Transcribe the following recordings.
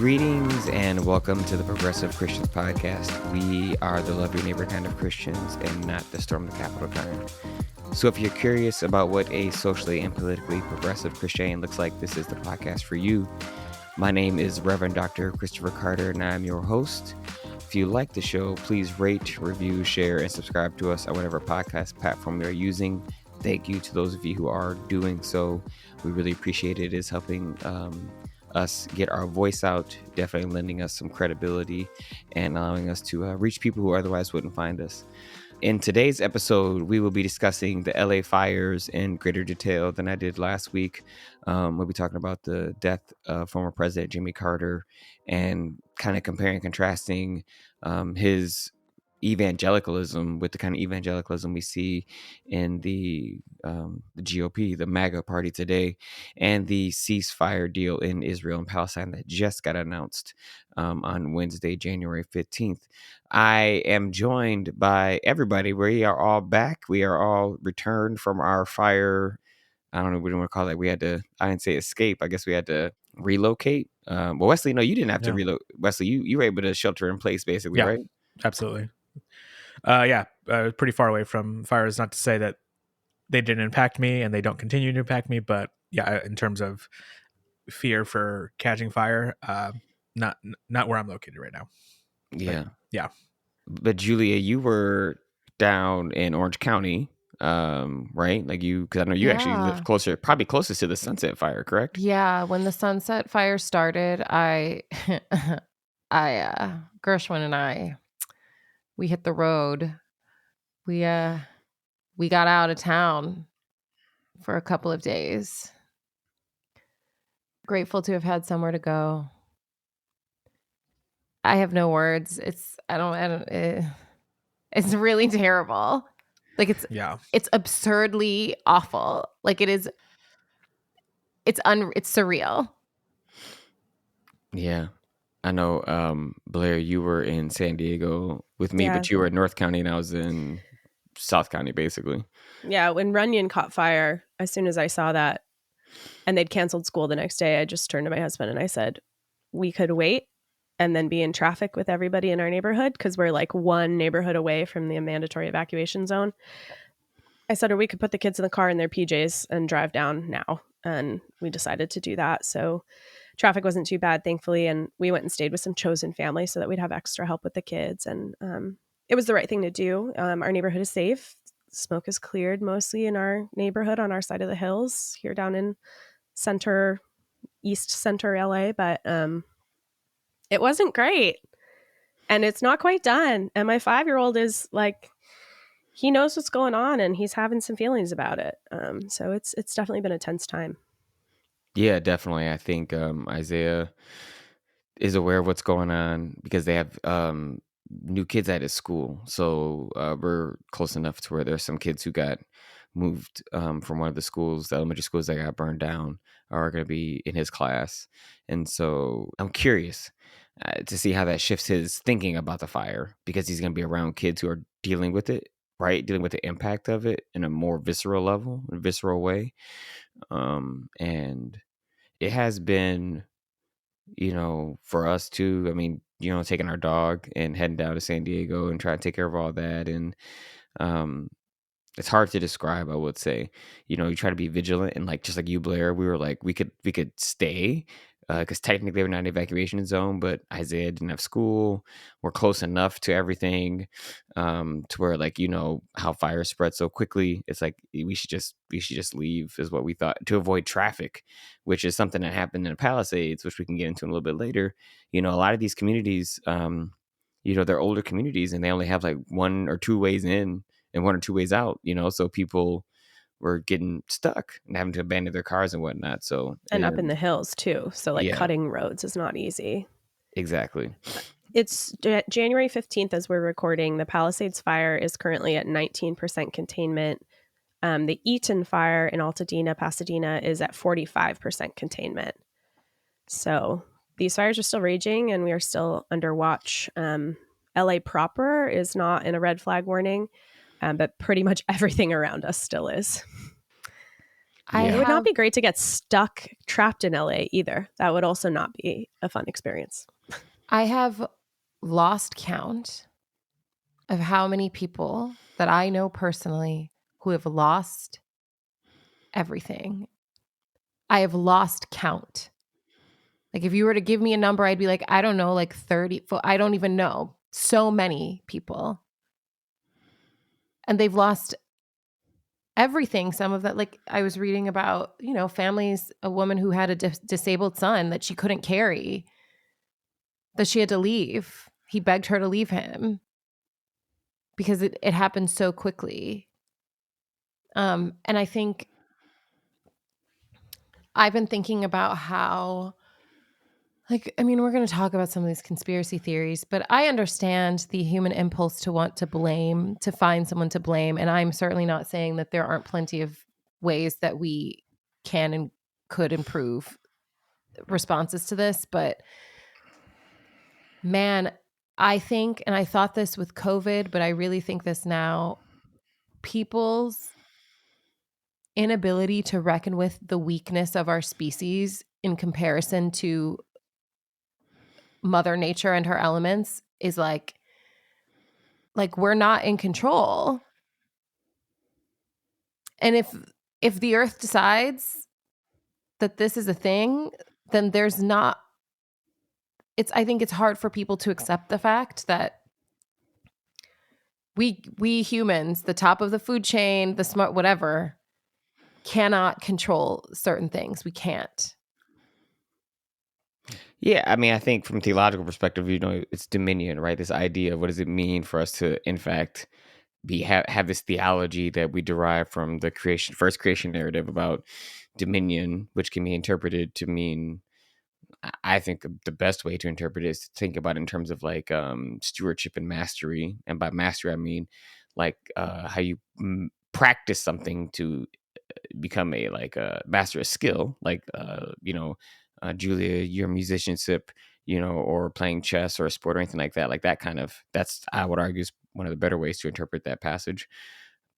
Greetings and welcome to the Progressive Christians Podcast. We are the love your neighbor kind of Christians and not the storm the Capitol kind. So if you're curious about what a socially and politically progressive Christian looks like, this is the podcast for you. My name is Reverend Dr. Christopher Carter and I'm your host. If you like the show, please rate, review, share, and subscribe to us on whatever podcast platform you're using. Thank you to those of you who are doing so. We really appreciate it. It is helping us get our voice out, definitely lending us some credibility and allowing us to reach people who otherwise wouldn't find us. In today's episode, we will be discussing the LA fires in greater detail than I did last week. We'll be talking about the death of former President Jimmy Carter and kind of comparing and contrasting his evangelicalism with the kind of evangelicalism we see in the GOP, the MAGA party today, and the ceasefire deal in Israel and Palestine that just got announced on Wednesday, January 15th. I am joined by everybody. We are all back. We are all returned from our fire. I don't know what you want to call it. We had to, I didn't say escape. I guess we had to relocate. Well, Wesley, no, you didn't have to relocate. Wesley, you were able to shelter in place basically, right? Absolutely. Pretty far away from fires. Not to say that they didn't impact me and they don't continue to impact me, but yeah, in terms of fear for catching fire, not where I'm located right now. But Julia, you were down in Orange County, right? Like because I know you actually live closer, probably closest to the Sunset Fire, correct? Yeah, when the Sunset Fire started, Gershwin and I, we hit the road. We got out of town for a couple of days. Grateful to have had somewhere to go. I have no words. It's really terrible. Like it's absurdly awful. Like it is. It's surreal. Yeah. I know, Blair, you were in San Diego with me, but you were in North County and I was in South County, basically. Yeah, when Runyon caught fire, as soon as I saw that and they'd canceled school the next day, I just turned to my husband and I said, we could wait and then be in traffic with everybody in our neighborhood because we're like one neighborhood away from the mandatory evacuation zone. I said, or we could put the kids in the car in their PJs and drive down now. And we decided to do that. So traffic wasn't too bad, thankfully. And we went and stayed with some chosen family so that we'd have extra help with the kids. And it was the right thing to do. Our neighborhood is safe. Smoke is cleared mostly in our neighborhood on our side of the hills here down in East Center LA. But it wasn't great. And it's not quite done. And my 5-year-old is like, he knows what's going on and he's having some feelings about it. So it's definitely been a tense time. Yeah, definitely. I think Isaiah is aware of what's going on because they have new kids at his school. So we're close enough to where there's some kids who got moved from one of the elementary schools that got burned down are going to be in his class. And so I'm curious to see how that shifts his thinking about the fire because he's going to be around kids who are dealing with it, right? Dealing with the impact of it in a more visceral way. And it has been, for us too, I mean, taking our dog and heading down to San Diego and trying to take care of all that. And it's hard to describe, I would say. You try to be vigilant and just like you, Blair, we were like, we could stay because technically we're not in an evacuation zone, but Isaiah didn't have school. We're close enough to everything to where how fire spread so quickly. It's like we should just leave is what we thought to avoid traffic, which is something that happened in the Palisades, which we can get into a little bit later. A lot of these communities, they're older communities and they only have like 1 or 2 ways in and 1 or 2 ways out, so people were getting stuck and having to abandon their cars and whatnot. So up in the hills too. So cutting roads is not easy. Exactly. It's January 15th as we're recording. The Palisades fire is currently at 19% containment. The Eaton fire in Altadena, Pasadena is at 45% containment. So these fires are still raging and we are still under watch. LA proper is not in a red flag warning. But pretty much everything around us still is. It would not have- be great to get trapped in LA either. That would also not be a fun experience. I have lost count of how many people that I know personally who have lost everything. I have lost count. Like if you were to give me a number, I'd be like, I don't know, like 30. I don't even know. So many people. And they've lost everything. Some of that, like I was reading about, families, a woman who had a disabled son that she couldn't carry, that she had to leave. He begged her to leave him because it happened so quickly. And I think I've been thinking about how, we're going to talk about some of these conspiracy theories, but I understand the human impulse to want to blame, to find someone to blame. And I'm certainly not saying that there aren't plenty of ways that we can and could improve responses to this. But man, I think, and I thought this with COVID, but I really think this now, people's inability to reckon with the weakness of our species in comparison to Mother Nature and her elements is like we're not in control. And if the earth decides that this is a thing, then there's not, I think it's hard for people to accept the fact that we humans, the top of the food chain, the smart whatever, cannot control certain things. We can't. Yeah, I think from a theological perspective, it's dominion, right? This idea of what does it mean for us to, in fact, have this theology that we derive from the first creation narrative about dominion, which can be interpreted to mean, I think the best way to interpret it is to think about it in terms of like stewardship and mastery. And by mastery, I mean like how you practice something to become a master a skill, like Julia, your musicianship, or playing chess or a sport or anything like that. Like that kind of, that's, I would argue, is one of the better ways to interpret that passage.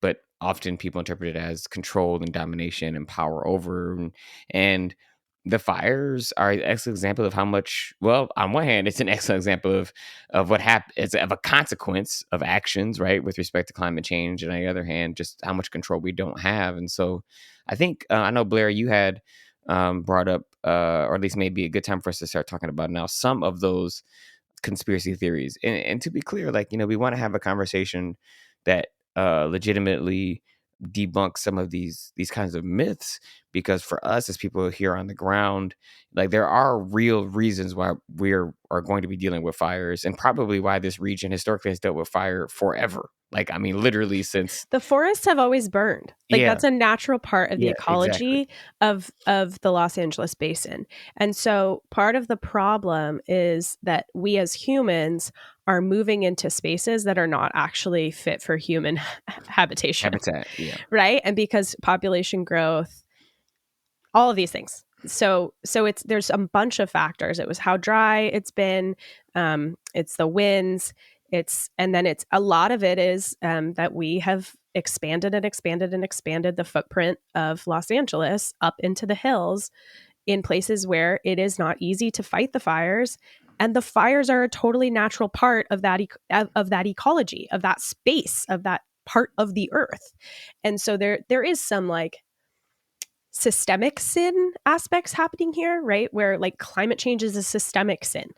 But often people interpret it as control and domination and power over. And the fires are an excellent example of how much, well, on one hand, it's an excellent example of what happens, of a consequence of actions, right, with respect to climate change. And on the other hand, just how much control we don't have. And so I think, I know, Blair, you had brought up, or at least maybe a good time for us to start talking about now, some of those conspiracy theories. And to be clear, we want to have a conversation that legitimately debunk some of these kinds of myths, because for us as people here on the ground, there are real reasons why we are going to be dealing with fires, and probably why this region historically has dealt with fire forever. Literally since the forests have always burned. That's a natural part of the ecology of the Los Angeles basin. And so part of the problem is that we as humans are moving into spaces that are not actually fit for human habitat, yeah. Right? And because population growth, all of these things. So there's a bunch of factors. It was how dry it's been. It's the winds. And then a lot of it is that we have expanded the footprint of Los Angeles up into the hills in places where it is not easy to fight the fires. And the fires are a totally natural part of that ecology, of that space, of that part of the earth. And so there is some systemic sin aspects happening here, right? Where climate change is a systemic sin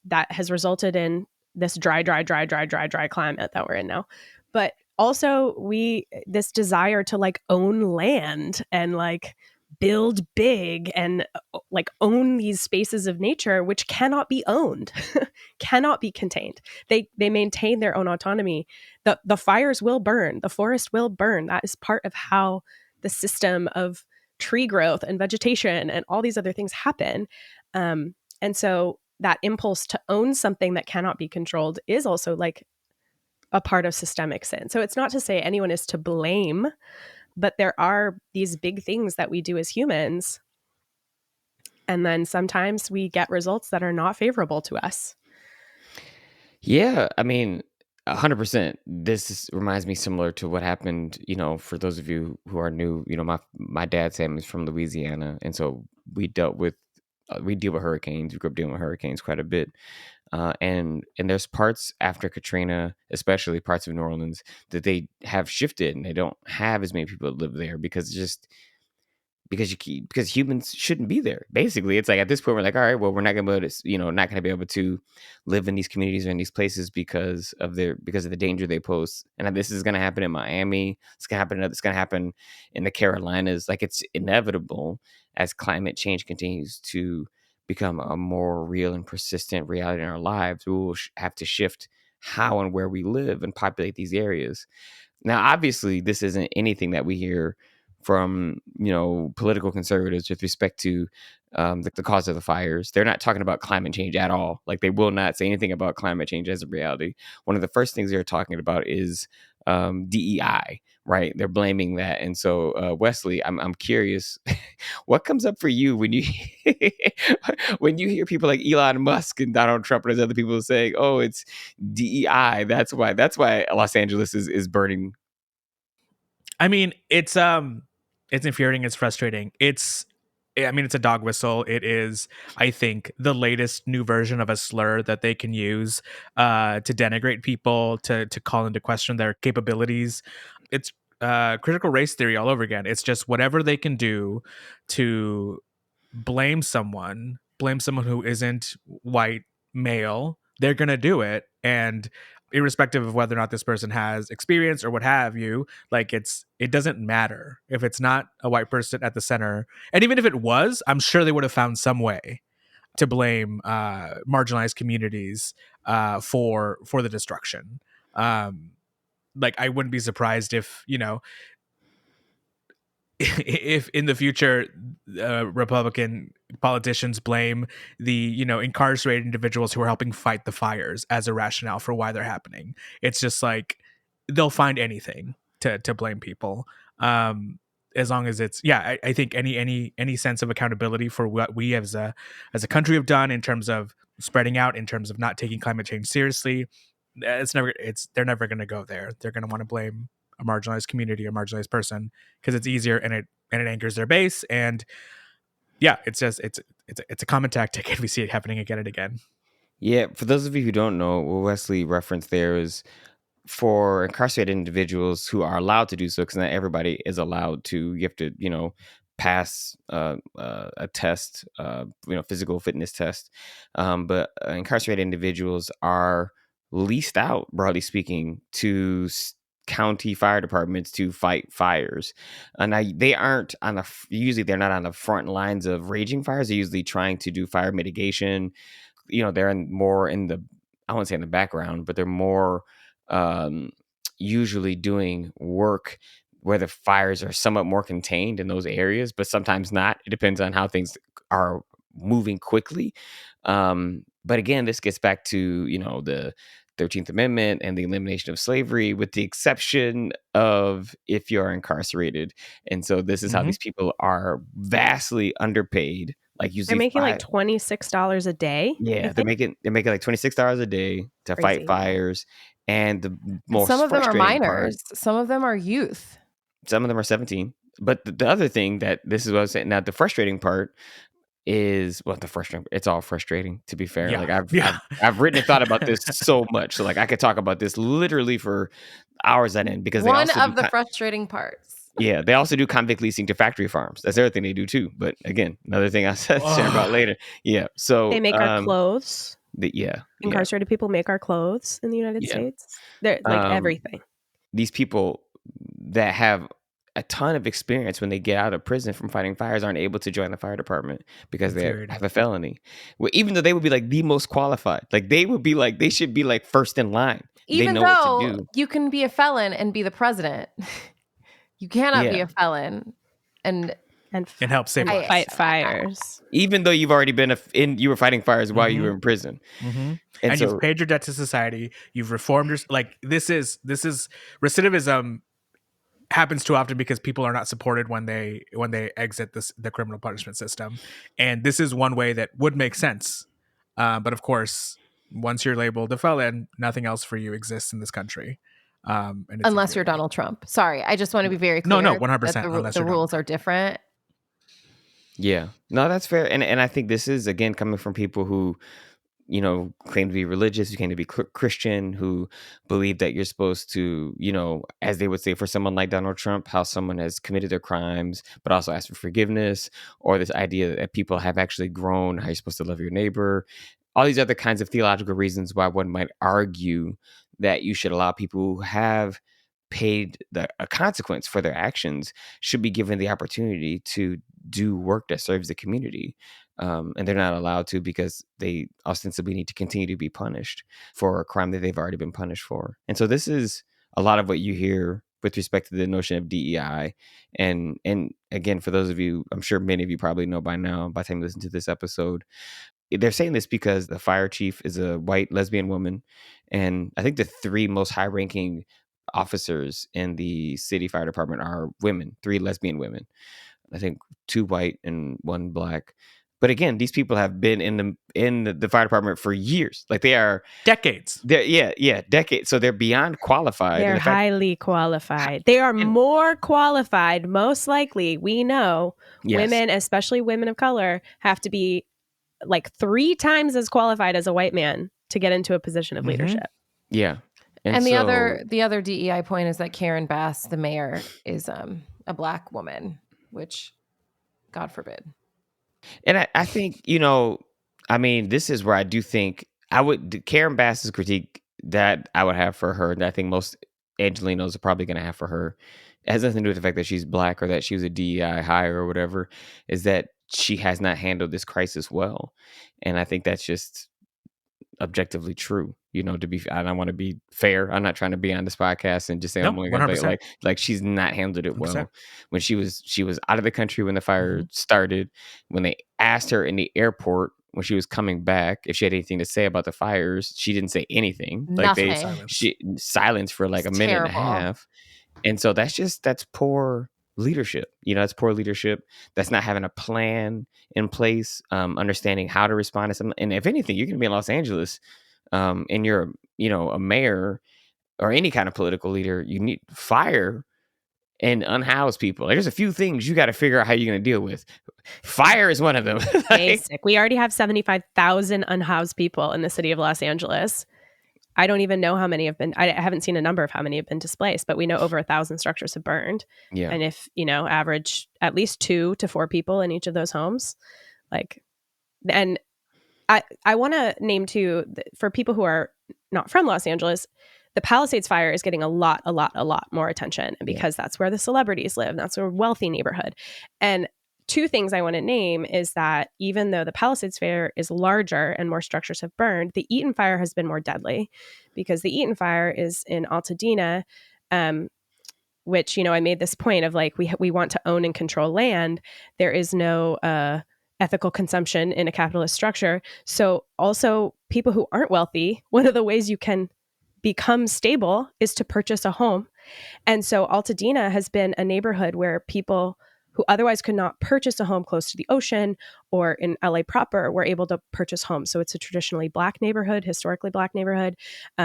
that has resulted in this dry climate that we're in now. But also this desire to own land and build big and own these spaces of nature, which cannot be owned, cannot be contained. They maintain their own autonomy. The fires will burn, the forest will burn. That is part of how the system of tree growth and vegetation and all these other things happen. And so that impulse to own something that cannot be controlled is also a part of systemic sin. So it's not to say anyone is to blame, but there are these big things that we do as humans. And then sometimes we get results that are not favorable to us. Yeah. 100%. Reminds me similar to what happened, for those of you who are new, my dad's family is from Louisiana. And so we deal with hurricanes. We grew up dealing with hurricanes quite a bit. And there's parts after Katrina, especially parts of New Orleans, that they have shifted and they don't have as many people that live there because humans shouldn't be there. Basically, it's like at this point we're like, all right, well, we're not going to be able to, not going to be able to live in these communities or in these places because of the danger they pose. And this is going to happen in Miami. It's going to happen in the Carolinas. Like, it's inevitable as climate change continues to become a more real and persistent reality in our lives. We will have to shift how and where we live and populate these areas. Now, obviously, this isn't anything that we hear from political conservatives with respect to the cause of the fires. They're not talking about climate change at all. Like, they will not say anything about climate change as a reality. One of the first things they're talking about is DEI, right? They're blaming that. And so, Wesley, I'm curious, what comes up for you when you when you hear people like Elon Musk and Donald Trump and there's other people saying, "Oh, it's DEI. That's why Los Angeles is burning." I mean, it's infuriating. It's frustrating. It's a dog whistle. It is, I think, the latest new version of a slur that they can use to denigrate people, to call into question their capabilities. It's critical race theory all over again. It's just whatever they can do to blame someone who isn't white, male, they're going to do it. And irrespective of whether or not this person has experience or what have you, like, it doesn't matter if it's not a white person at the center. And even if it was, I'm sure they would have found some way to blame marginalized communities for the destruction. Like, I wouldn't be surprised if, if in the future Republican politicians blame the incarcerated individuals who are helping fight the fires as a rationale for why they're happening. It's just like they'll find anything to blame people, as long as it's I think any sense of accountability for what we as a country have done in terms of spreading out, in terms of not taking climate change seriously, they're never going to go there. They're going to want to blame a marginalized community, a marginalized person, because it's easier and it anchors their base. And it's just it's a common tactic, and we see it happening again and again. Yeah, for those of you who don't know, what Wesley referenced there is for incarcerated individuals who are allowed to do so, because not everybody is allowed to. You have to pass a test, physical fitness test. But incarcerated individuals are leased out, broadly speaking, to county fire departments to fight fires. Now, they aren't usually they're not on the front lines of raging fires. They're usually trying to do fire mitigation. They're more in the, I won't say in the background, but they're more usually doing work where the fires are somewhat more contained in those areas, but sometimes not. It depends on how things are moving quickly. But again, this gets back to, the 13th Amendment and the elimination of slavery, with the exception of if you're incarcerated. And so this is how these people are vastly underpaid. Like, usually they're making like $26 a day. Yeah, they're making like $26 a day to fight fires. And the most some of them are frustrating minors. Some of them are youth. Some of them are 17. But the other thing that this is what I was saying. Now, the frustrating part is it's all frustrating, to be fair. Like, I've written and thought about this so much. So, like, I could talk about this literally for hours on end, because one of the frustrating parts. Yeah, they also do convict leasing to factory farms. That's the other thing they do too. But again, another thing I'll share about later. Yeah, so they make our clothes. Incarcerated people make our clothes in the United States. They're like everything. These people that have a ton of experience when they get out of prison from fighting fires aren't able to join the fire department because they have a felony. Well, even though they would be like the most qualified, like they should be like first in line. Even they know though what to do. You can be a felon and be the president, you cannot be a felon and help save lives. Fight fires. Even though you've already been you were fighting fires while you were in prison, and so, you've paid your debt to society. You've reformed your this is recidivism. Happens too often because people are not supported when they exit the criminal punishment system, and this is one way that would make sense. But of course, once you're labeled a felon, nothing else for you exists in this country. And it's Unless you're infuriating. Donald Trump. Sorry, I just want to be very No, clear. 100%, that unless the you're Donald rules are Trump. different. Yeah. No, that's fair. And I think this is, again, coming from people who, claim to be religious, who claim to be Christian, who believe that you're supposed to, as they would say for someone like Donald Trump, how someone has committed their crimes, but also ask for forgiveness, or this idea that people have actually grown, how you're supposed to love your neighbor, all these other kinds of theological reasons why one might argue that you should allow people who have paid a consequence for their actions should be given the opportunity to do work that serves the community. And they're not allowed to because they ostensibly need to continue to be punished for a crime that they've already been punished for. And so this is a lot of what you hear with respect to the notion of DEI. And again, for those of you, I'm sure many of you probably know by now, by the time you listen to this episode, they're saying this because the fire chief is a white lesbian woman. And I think the three most high ranking officers in the city fire department are women, 3 lesbian women. I think 2 white and 1 black. But again, these people have been in the fire department for years. Like they are Decades. Decades. So they're beyond qualified. They're highly qualified. They are more qualified, most likely. We know women, especially women of color, have to be like 3 times as qualified as a white man to get into a position of leadership. Yeah. And the other DEI point is that Karen Bass, the mayor, is a black woman, which God forbid. And I think, this is where I do think Karen Bass's critique that I would have for her, and I think most Angelinos are probably going to have for her, it has nothing to do with the fact that she's black or that she was a DEI hire or whatever, is that she has not handled this crisis well. And I think that's just objectively true, I don't want to be fair. I'm not trying to be on this podcast and just say I'm only going to like she's not handled it 100%. Well. When she was out of the country when the fire started, when they asked her in the airport when she was coming back if she had anything to say about the fires, she didn't say anything. Nothing. She silence for like It's a minute terrible. and a half. And so that's poor leadership. That's poor leadership. That's not having a plan in place, understanding how to respond to something. And if anything, you're going to be in Los Angeles, and you're, a mayor or any kind of political leader. You need fire and unhouse people. There's a few things you got to figure out how you're going to deal with. Fire is one of them. Basic. We already have 75,000 unhoused people in the city of Los Angeles. I don't even know how many have been, I haven't seen a number of how many have been displaced, but we know over 1,000 structures have burned. Yeah. And if, average at least 2 to 4 people in each of those homes, and I want to name too, for people who are not from Los Angeles, the Palisades fire is getting a lot more attention because that's where the celebrities live. That's a wealthy neighborhood. And 2 things I want to name is that even though the Palisades fire is larger and more structures have burned, the Eaton fire has been more deadly because the Eaton fire is in Altadena, which, I made this point of we want to own and control land. There is no ethical consumption in a capitalist structure. So also people who aren't wealthy, one of the ways you can become stable is to purchase a home. And so Altadena has been a neighborhood where people who otherwise could not purchase a home close to the ocean or in LA proper were able to purchase homes. So it's a traditionally Black neighborhood, historically Black neighborhood.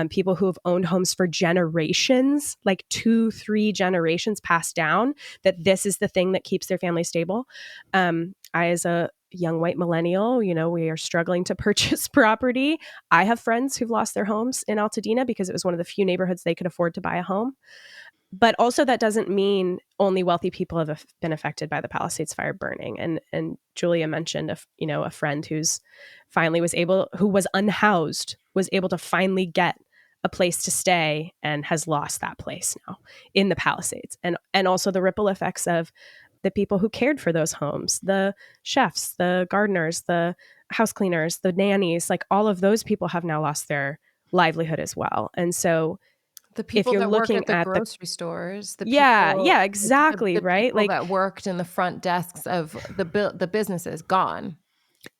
People who have owned homes for generations, like 2-3 generations passed down, that this is the thing that keeps their family stable. I, as a young white millennial, we are struggling to purchase property. I have friends who've lost their homes in Altadena because it was one of the few neighborhoods they could afford to buy a home. But also that doesn't mean only wealthy people have been affected by the Palisades fire burning. And Julia mentioned a friend who was unhoused, was able to finally get a place to stay and has lost that place now in the Palisades. And also the ripple effects of the people who cared for those homes, the chefs, the gardeners, the house cleaners, the nannies, all of those people have now lost their livelihood as well. And so the people if you're that looking work at the at grocery stores, exactly, the right? People that worked in the front desks of the businesses gone.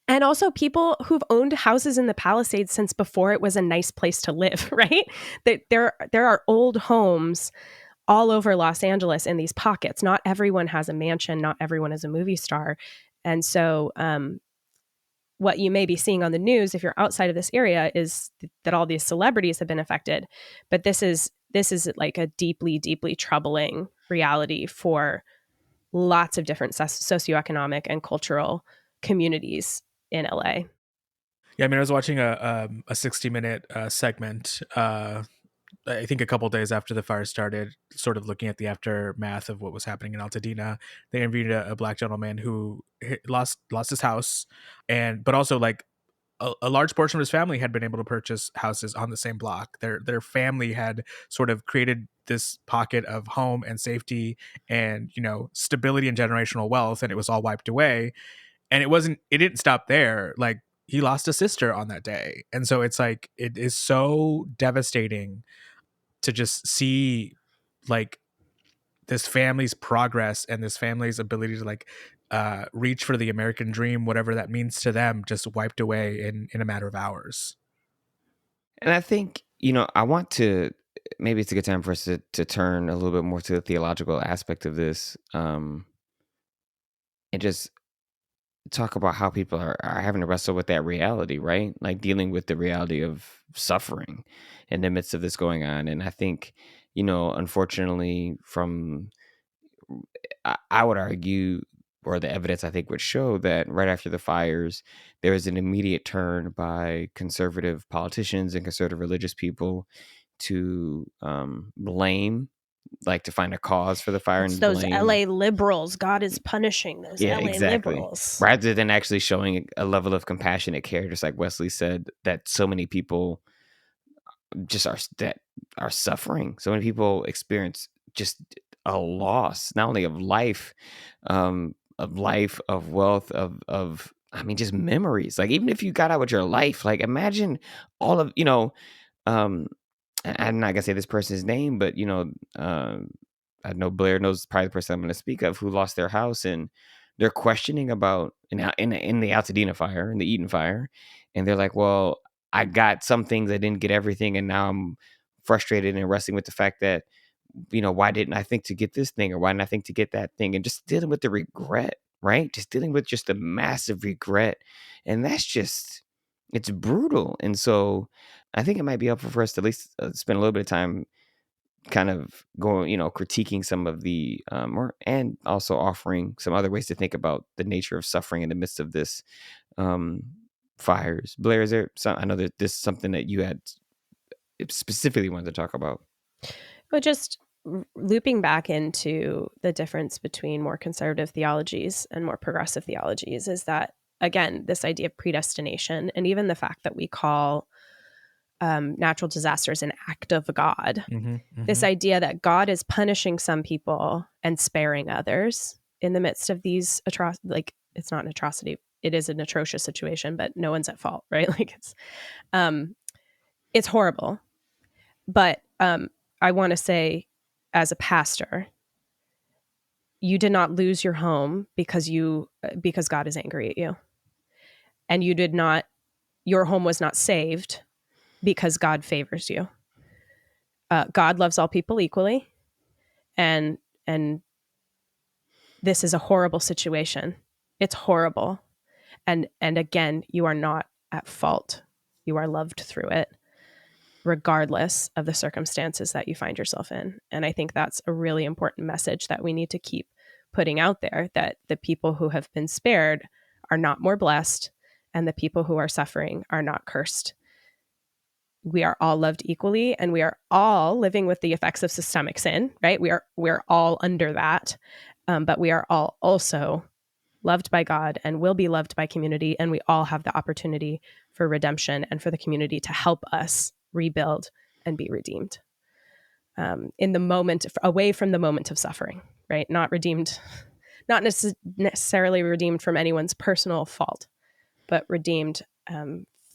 And also people who've owned houses in the Palisades since before it was a nice place to live, right? There are old homes all over Los Angeles in these pockets. Not everyone has a mansion. Not everyone is a movie star. And so what you may be seeing on the news if you're outside of this area is that all these celebrities have been affected. But this is like a deeply, deeply troubling reality for lots of different socioeconomic and cultural communities in LA. Yeah, I mean, I was watching a 60-minute segment, I think a couple days after the fire started, sort of looking at the aftermath of what was happening in Altadena. They interviewed a black gentleman who lost his house, but also like a large portion of his family had been able to purchase houses on the same block. Their family had sort of created this pocket of home and safety and, you know, stability and generational wealth, and it was all wiped away. And it didn't stop there. Like, he lost a sister on that day. And so it's like, it is so devastating to just see like this family's progress and this family's ability to like reach for the American dream, whatever that means to them, just wiped away in a matter of hours. And I think, I want to, maybe it's a good time for us to turn a little bit more to the theological aspect of this, and just talk about how people are having to wrestle with that reality, right? Like dealing with the reality of suffering in the midst of this going on. And I think, unfortunately, I would argue, or the evidence I think would show that right after the fires, there was an immediate turn by conservative politicians and conservative religious people to blame, like to find a cause for the fire It's and those blame. LA liberals. God is punishing those Yeah, LA exactly. liberals. Rather than actually showing a level of compassionate care, just like Wesley said, that so many people just are suffering. So many people experience just a loss, not only of life, of wealth, of I mean, just memories. Like, even if you got out with your life, like, imagine all of, um, I'm not gonna say this person's name, but I know Blair knows probably the person I'm going to speak of, who lost their house, and they're questioning about in the Altadena fire, in the Eden fire, and they're like, "Well, I got some things, I didn't get everything, and now I'm frustrated and wrestling with the fact that, why didn't I think to get this thing, or why didn't I think to get that thing?" And just dealing with the regret, right? Just dealing with just the massive regret, and it's brutal. And so, I think it might be helpful for us to at least spend a little bit of time kind of going, critiquing some of the and also offering some other ways to think about the nature of suffering in the midst of this fires. Blair, is there some? I know that this is something that you had specifically wanted to talk about. But just looping back into the difference between more conservative theologies and more progressive theologies is that, again, this idea of predestination, and even the fact that we call natural disasters an act of God. This idea that God is punishing some people and sparing others in the midst of these like, it's not an atrocity, it is an atrocious situation, but no one's at fault, right? Like, it's horrible. But I want to say, as a pastor, you did not lose your home because God is angry at you, and your home was not saved because God favors you. God loves all people equally, and this is a horrible situation. It's horrible, and again, you are not at fault. You are loved through it, regardless of the circumstances that you find yourself in. And I think that's a really important message that we need to keep putting out there, that the people who have been spared are not more blessed, and the people who are suffering are not cursed. We are all loved equally, and we are all living with the effects of systemic sin, right? We're all under that, but we are all also loved by God and will be loved by community, and we all have the opportunity for redemption and for the community to help us rebuild and be redeemed in the moment, away from the moment of suffering, right? Not redeemed, not necessarily redeemed from anyone's personal fault, but redeemed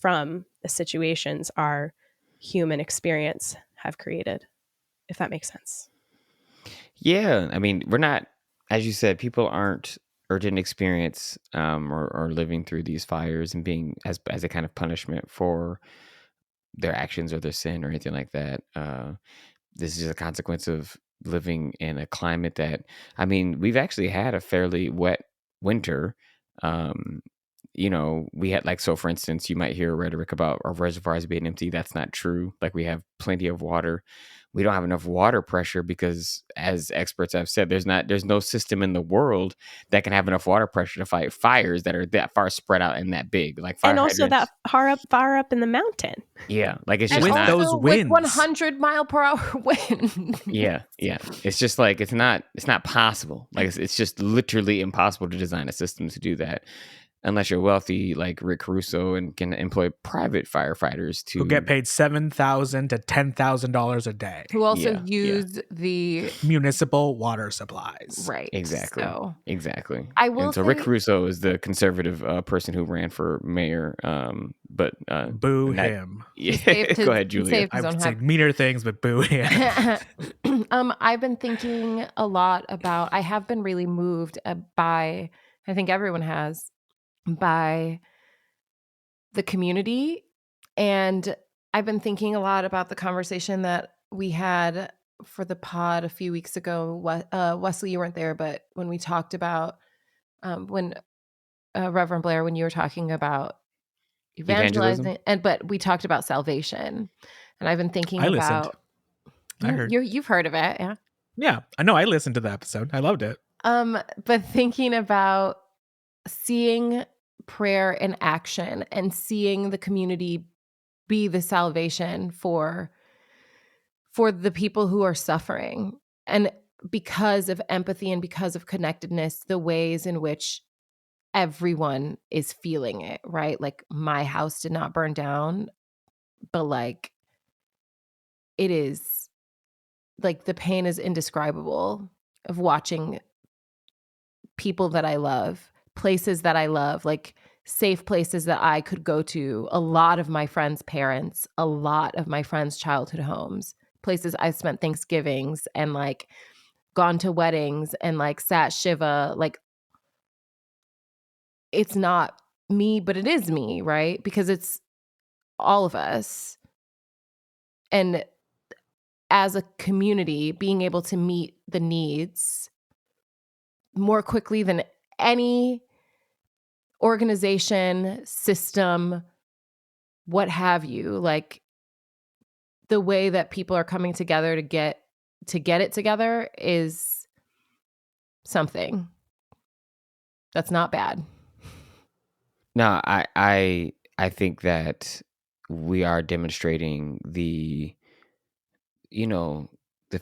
from the situations our human experience have created, if that makes sense. Yeah, I mean, we're not, as you said, people aren't or didn't experience or living through these fires and being as a kind of punishment for their actions or their sin or anything like that. This is a consequence of living in a climate that, I mean, we've actually had a fairly wet winter. we had like, so for instance, you might hear rhetoric about our reservoirs being empty. That's not true. Like, we have plenty of water. We don't have enough water pressure because, as experts have said, there's no system in the world that can have enough water pressure to fight fires that are that far spread out and that big. Like fire And also hydrants. that far up in the mountain. Yeah, like it's And just With not. those also with winds. 100 mile per hour wind. Yeah. It's just like it's not possible. Like it's just literally impossible to design a system to do that unless you're wealthy, like Rick Caruso, and can employ private firefighters to Who get paid $7,000 to $10,000 a day. Who also Yeah, use the Municipal water supplies. right. Exactly. So Exactly. I will And so Rick say- Caruso is the conservative person who ran for mayor. But Boo not- him. Yeah. saved his- Go ahead, he Julia. saved I his would own say meaner things, but boo him. I've been thinking a lot about, I have been really moved by, I think everyone has, by the community. And I've been thinking a lot about the conversation that we had for the pod a few weeks ago. Wesley, you weren't there, but when we talked about, when Reverend Blair, when you were talking about evangelizing, but we talked about salvation. And I've been thinking I listened. about, I heard. You've heard of it, yeah? Yeah, I know. I listened to the episode. I loved it. But thinking about seeing prayer in action and seeing the community be the salvation for the people who are suffering, and because of empathy and because of connectedness, the ways in which everyone is feeling it, right? Like, my house did not burn down, but like, it is like, the pain is indescribable of watching people that I love, places that I love, like safe places that I could go to, a lot of my friends' parents, a lot of my friends' childhood homes, places I spent Thanksgivings and like gone to weddings and like sat Shiva. Like, it's not me, but it is me, right? Because it's all of us. And as a community, being able to meet the needs more quickly than any organization, system, what have you, like the way that people are coming together to get it together is something that's not bad. No, I think that we are demonstrating the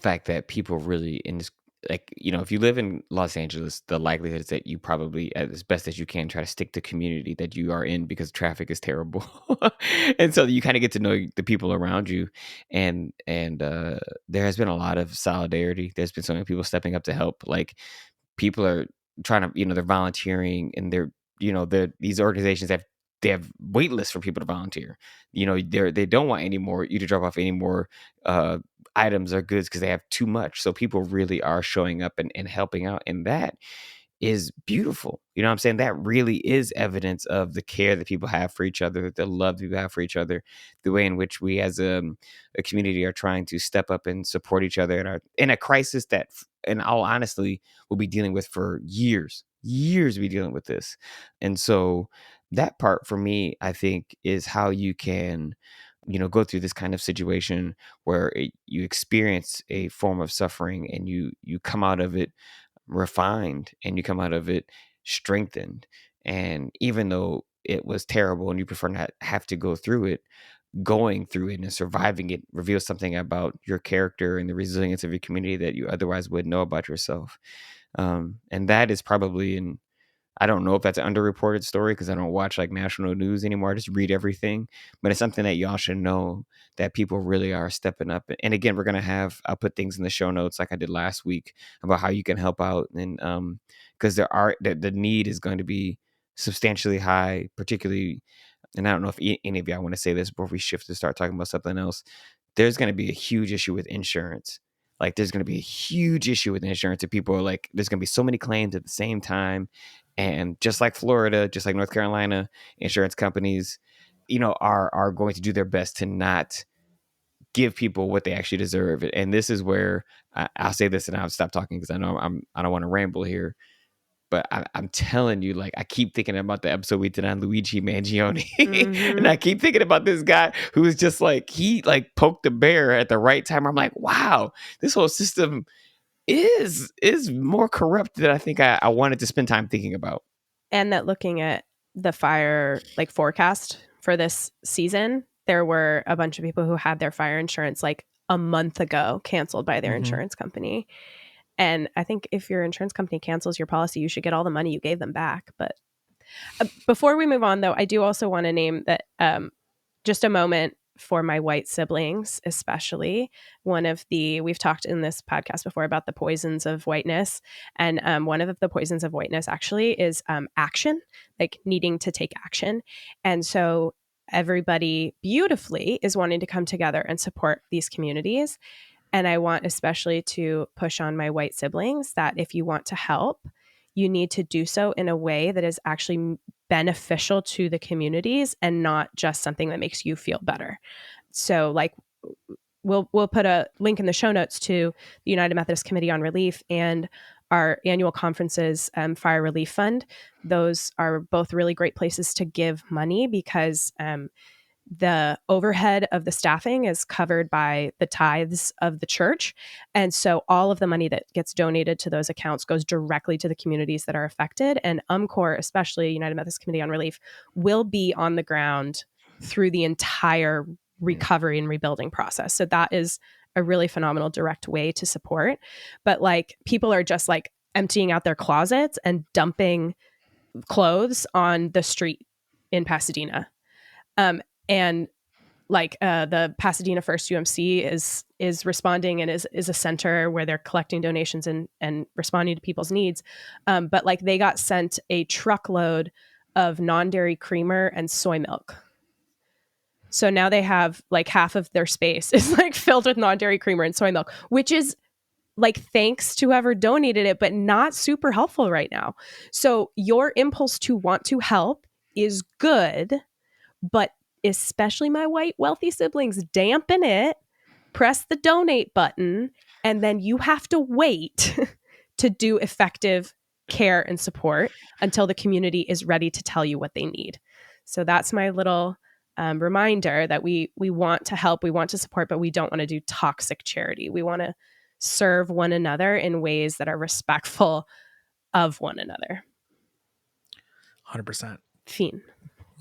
fact that people really in this, like, if you live in Los Angeles, the likelihood is that you probably, as best as you can, try to stick to community that you are in because traffic is terrible. And so you kind of get to know the people around you. And there has been a lot of solidarity. There's been so many people stepping up to help. Like, people are trying to, they're volunteering, and these organizations they have wait lists for people to volunteer. They don't want you to drop off any more items or goods because they have too much. So people really are showing up and helping out. And that is beautiful. You know what I'm saying? That really is evidence of the care that people have for each other, the love that people have for each other, the way in which we as a community are trying to step up and support each other in a crisis that, in all honesty, we'll be dealing with for years. We'll be dealing with this. And so that part for me, I think, is how you can go through this kind of situation where you experience a form of suffering, and you come out of it refined, and you come out of it strengthened. And even though it was terrible and you prefer not have to go through it, going through it and surviving it reveals something about your character and the resilience of your community that you otherwise wouldn't know about yourself. And that is probably I don't know if that's an underreported story because I don't watch like national news anymore. I just read everything, but it's something that y'all should know, that people really are stepping up. And again, I'll put things in the show notes like I did last week about how you can help out. And because the need is going to be substantially high, particularly, and I don't know if any of y'all want to say this before we shift to start talking about something else. There's going to be a huge issue with insurance. Like, there's going to be a huge issue with insurance, and people are like, there's going to be so many claims at the same time. And just like Florida, just like North Carolina, insurance companies, are going to do their best to not give people what they actually deserve. And this is where I'll say this and I'll stop talking because I know I don't want to ramble here. But I'm telling you, like, I keep thinking about the episode we did on Luigi Mangione. Mhm. And I keep thinking about this guy who was just like, he like poked the bear at the right time. I'm like, wow, this whole system is more corrupt than I think I wanted to spend time thinking about. And that looking at the fire like forecast for this season, there were a bunch of people who had their fire insurance like a month ago canceled by their Mhm. insurance company. And I think if your insurance company cancels your policy, you should get all the money you gave them back. But before we move on, though, I do also want to name that just a moment for my white siblings, especially. We've talked in this podcast before about the poisons of whiteness. And one of the poisons of whiteness actually is action, like needing to take action. And so everybody beautifully is wanting to come together and support these communities. And I want especially to push on my white siblings that if you want to help, you need to do so in a way that is actually beneficial to the communities and not just something that makes you feel better. So like we'll put a link in the show notes to the United Methodist Committee on Relief and our annual conferences, Fire Relief Fund. Those are both really great places to give money because the overhead of the staffing is covered by the tithes of the church. And so all of the money that gets donated to those accounts goes directly to the communities that are affected. And UMCOR, especially United Methodist Committee on Relief, will be on the ground through the entire recovery and rebuilding process. So that is a really phenomenal direct way to support. But like people are just like emptying out their closets and dumping clothes on the street in Pasadena. And like the Pasadena First UMC is responding and is a center where they're collecting donations and responding to people's needs. But like they got sent a truckload of non-dairy creamer and soy milk. So now they have like half of their space is like filled with non-dairy creamer and soy milk, which is like thanks to whoever donated it, but not super helpful right now. So your impulse to want to help is good, but especially my white wealthy siblings, dampen it, press the donate button, and then you have to wait to do effective care and support until the community is ready to tell you what they need. So that's my little reminder that we want to help, we want to support, but we don't want to do toxic charity. We want to serve one another in ways that are respectful of one another. 100%. Fiend.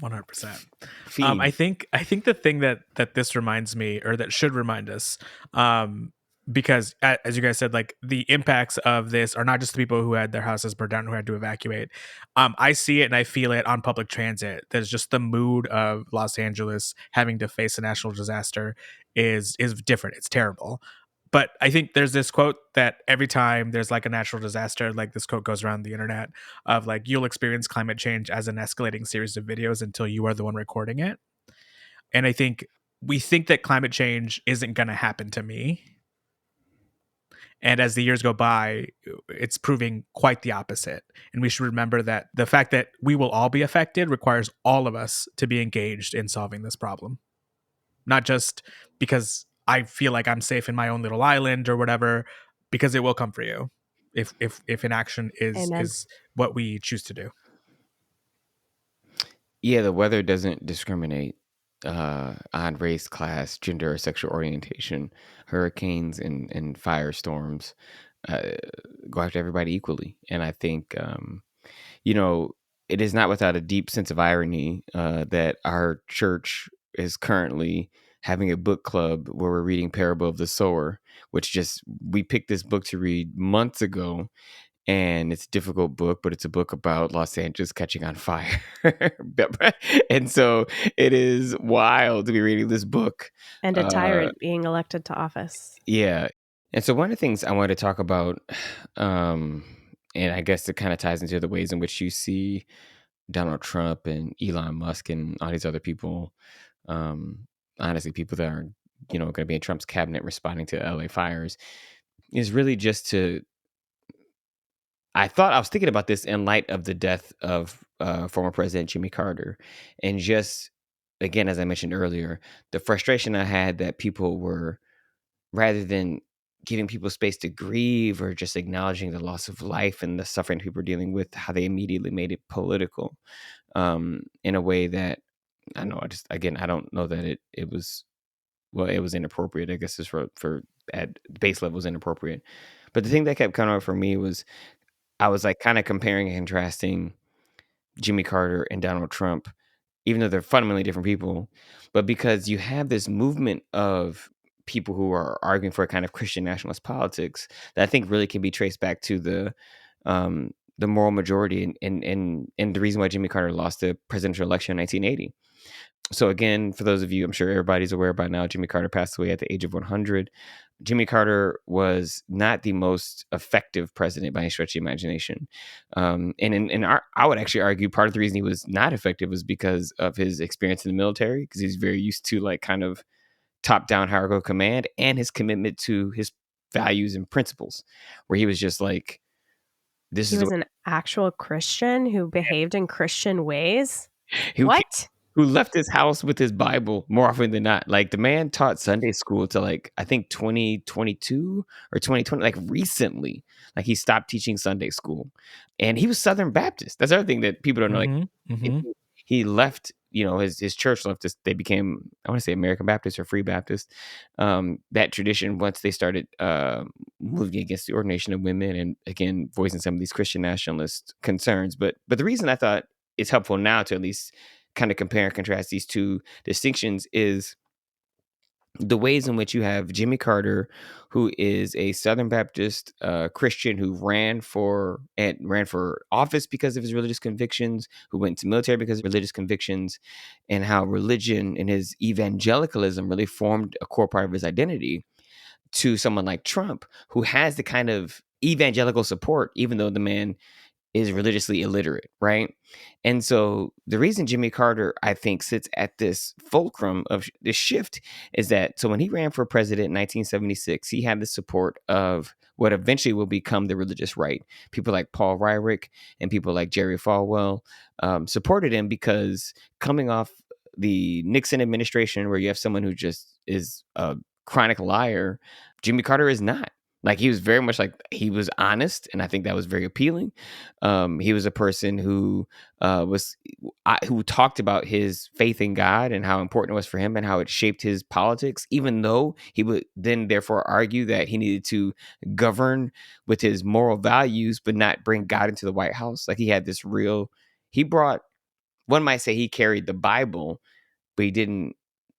100%. Fiend. I think the thing that this reminds me, or that should remind us, because as you guys said, like the impacts of this are not just the people who had their houses burned down, who had to evacuate. I see it and I feel it on public transit. There's just the mood of Los Angeles having to face a national disaster is different. It's terrible. But I think there's this quote that every time there's like a natural disaster, like this quote goes around the internet of like, you'll experience climate change as an escalating series of videos until you are the one recording it. And I think we think that climate change isn't going to happen to me. And as the years go by, it's proving quite the opposite. And we should remember that the fact that we will all be affected requires all of us to be engaged in solving this problem. Not just because I feel like I'm safe in my own little island or whatever, because it will come for you if inaction is what we choose to do. Yeah, the weather doesn't discriminate on race, class, gender, or sexual orientation. Hurricanes and firestorms go after everybody equally. And I think, it is not without a deep sense of irony that our church is currently having a book club where we're reading Parable of the Sower, which we picked this book to read months ago. And it's a difficult book, but it's a book about Los Angeles catching on fire. And so it is wild to be reading this book. And a tyrant being elected to office. Yeah. And so one of the things I wanted to talk about, and I guess it kind of ties into the ways in which you see Donald Trump and Elon Musk and all these other people, honestly, people that are, going to be in Trump's cabinet responding to LA fires, is really just to, I was thinking about this in light of the death of former President Jimmy Carter. And just, again, as I mentioned earlier, the frustration I had that people were, rather than giving people space to grieve or just acknowledging the loss of life and the suffering people are dealing with, how they immediately made it political in a way that I know. I don't know that it was, well, it was inappropriate. I guess is for at base level was inappropriate. But the thing that kept coming up for me was I was like kind of comparing and contrasting Jimmy Carter and Donald Trump, even though they're fundamentally different people, but because you have this movement of people who are arguing for a kind of Christian nationalist politics that I think really can be traced back to the moral majority and the reason why Jimmy Carter lost the presidential election in 1980. So again, for those of you, I'm sure everybody's aware by now, Jimmy Carter passed away at the age of 100. Jimmy Carter was not the most effective president by any stretch of the imagination. I would actually argue part of the reason he was not effective was because of his experience in the military, because he's very used to like kind of top-down hierarchical command, and his commitment to his values and principles, where he was just like, this He is was an actual Christian who behaved in Christian ways. who What? who left his house with his Bible more often than not. Like the man taught Sunday school to like, I think 2022 or 2020, like recently, like he stopped teaching Sunday school, and he was Southern Baptist. That's the other thing that people don't know. Like he left, his church left us. They became, I want to say American Baptist or Free Baptist. That tradition, once they started moving against the ordination of women and again, voicing some of these Christian nationalist concerns. But the reason I thought it's helpful now to at least kind of compare and contrast these two distinctions is the ways in which you have Jimmy Carter, who is a Southern Baptist Christian who ran for office because of his religious convictions, who went to military because of religious convictions, and how religion and his evangelicalism really formed a core part of his identity, to someone like Trump, who has the kind of evangelical support, even though the man is religiously illiterate, right? And so the reason Jimmy Carter, I think, sits at this fulcrum of this shift is that, so when he ran for president in 1976, he had the support of what eventually will become the religious right. People like Paul Weyrich and people like Jerry Falwell supported him because coming off the Nixon administration, where you have someone who just is a chronic liar, Jimmy Carter is not. Like, he was very much like, he was honest, and I think that was very appealing. He was a person who who talked about his faith in God and how important it was for him and how it shaped his politics, even though he would then therefore argue that he needed to govern with his moral values, but not bring God into the White House. Like, he had this he brought, one might say he carried the Bible, but he didn't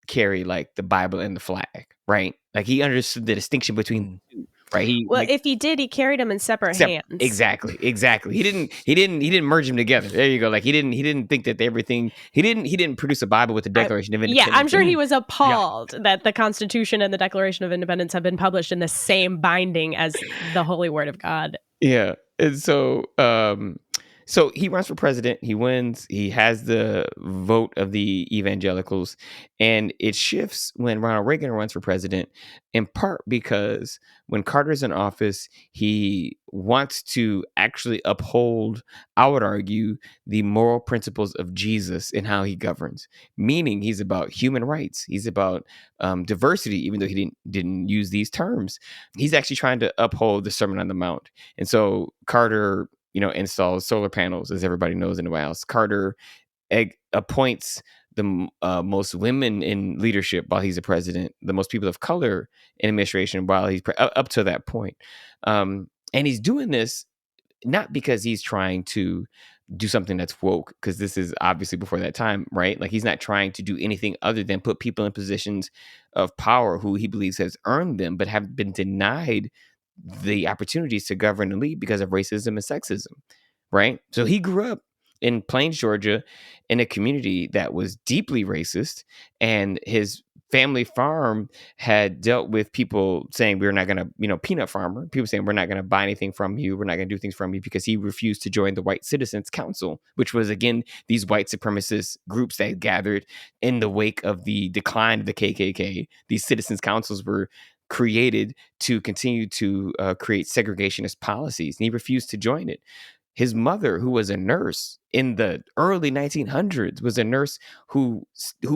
carry like the Bible and the flag, right? Like, he understood the distinction between the two. Right. If he did, he carried them in separate hands. Exactly. He didn't merge them together. There you go. Like, he didn't think that everything. He didn't produce a Bible with the Declaration of Independence. Yeah, I'm sure he was appalled that the Constitution and the Declaration of Independence have been published in the same binding as the Holy Word of God. Yeah, and so so he runs for president. He wins. He has the vote of the evangelicals, and it shifts when Ronald Reagan runs for president, in part because when Carter's in office, he wants to actually uphold, I would argue, the moral principles of Jesus in how he governs. Meaning, he's about human rights. He's about diversity, even though he didn't use these terms. He's actually trying to uphold the Sermon on the Mount, and so Carter, installs solar panels, as everybody knows, in the White House. Carter appoints the most women in leadership while he's a president, the most people of color in administration while he's up to that point. And he's doing this not because he's trying to do something that's woke, because this is obviously before that time, right? Like, he's not trying to do anything other than put people in positions of power who he believes has earned them, but have been denied the opportunities to govern and lead because of racism and sexism, right? So he grew up in Plains, Georgia, in a community that was deeply racist, and his family farm had dealt with people saying, we're not going to, peanut farmer, people saying, we're not going to buy anything from you, we're not going to do things from you, because he refused to join the White Citizens Council, which was, again, these white supremacist groups that gathered in the wake of the decline of the KKK. These citizens councils were created to continue to create segregationist policies, and he refused to join it. His mother, who was a nurse in the early 1900s, was a nurse who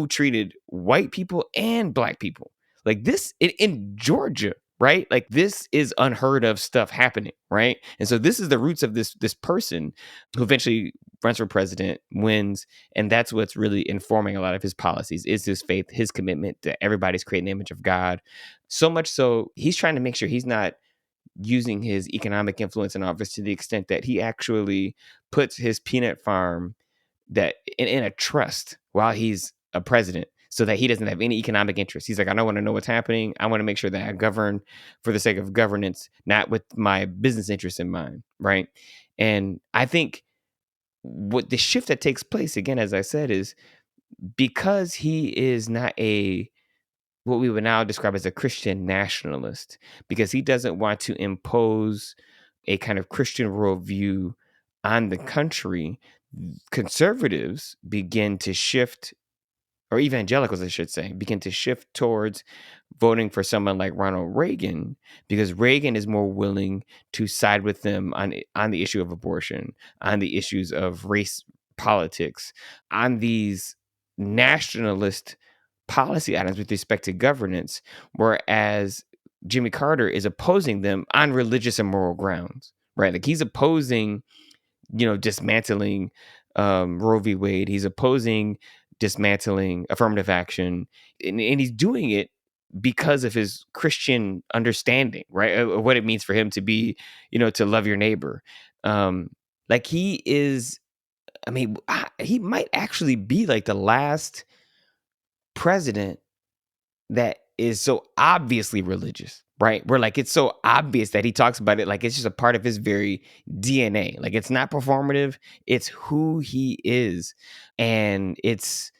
treated white people and black people. Like this in Georgia, right? Like this is unheard of stuff happening, right? And so this is the roots of this person who eventually runs for president, wins, and that's what's really informing a lot of his policies is his faith, his commitment that everybody's creating the image of God. So much so he's trying to make sure he's not using his economic influence in office to the extent that he actually puts his peanut farm that in a trust while he's a president so that he doesn't have any economic interest. He's like, I don't want to know what's happening. I want to make sure that I govern for the sake of governance, not with my business interests in mind, right? And I think what the shift that takes place, again, as I said, is because he is not what we would now describe as a Christian nationalist, because he doesn't want to impose a kind of Christian worldview on the country. Conservatives begin to shift, or evangelicals, I should say, begin to shift towards voting for someone like Ronald Reagan, because Reagan is more willing to side with them on the issue of abortion, on the issues of race politics, on these nationalist policy items with respect to governance, whereas Jimmy Carter is opposing them on religious and moral grounds, right? Like he's opposing, dismantling Roe v. Wade. He's opposing dismantling affirmative action, and he's doing it because of his Christian understanding, right, of what it means for him to be, to love your neighbor. Like he is, I mean, he might actually be like the last president that is so obviously religious, right? Where like it's so obvious that he talks about it like it's just a part of his very DNA. Like it's not performative, it's who he is. And it's,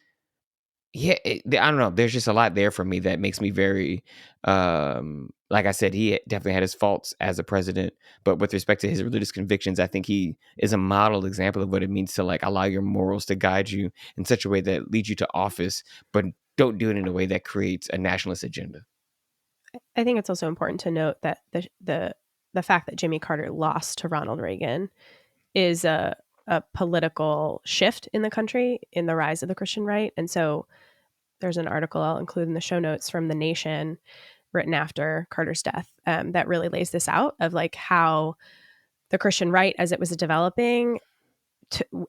I don't know. There's just a lot there for me that makes me very, like I said, he definitely had his faults as a president, but with respect to his religious convictions, I think he is a model example of what it means to like allow your morals to guide you in such a way that leads you to office, but don't do it in a way that creates a nationalist agenda. I think it's also important to note that the fact that Jimmy Carter lost to Ronald Reagan is a political shift in the country in the rise of the Christian right. And so there's an article I'll include in the show notes from The Nation written after Carter's death that really lays this out of like how the Christian right as it was developing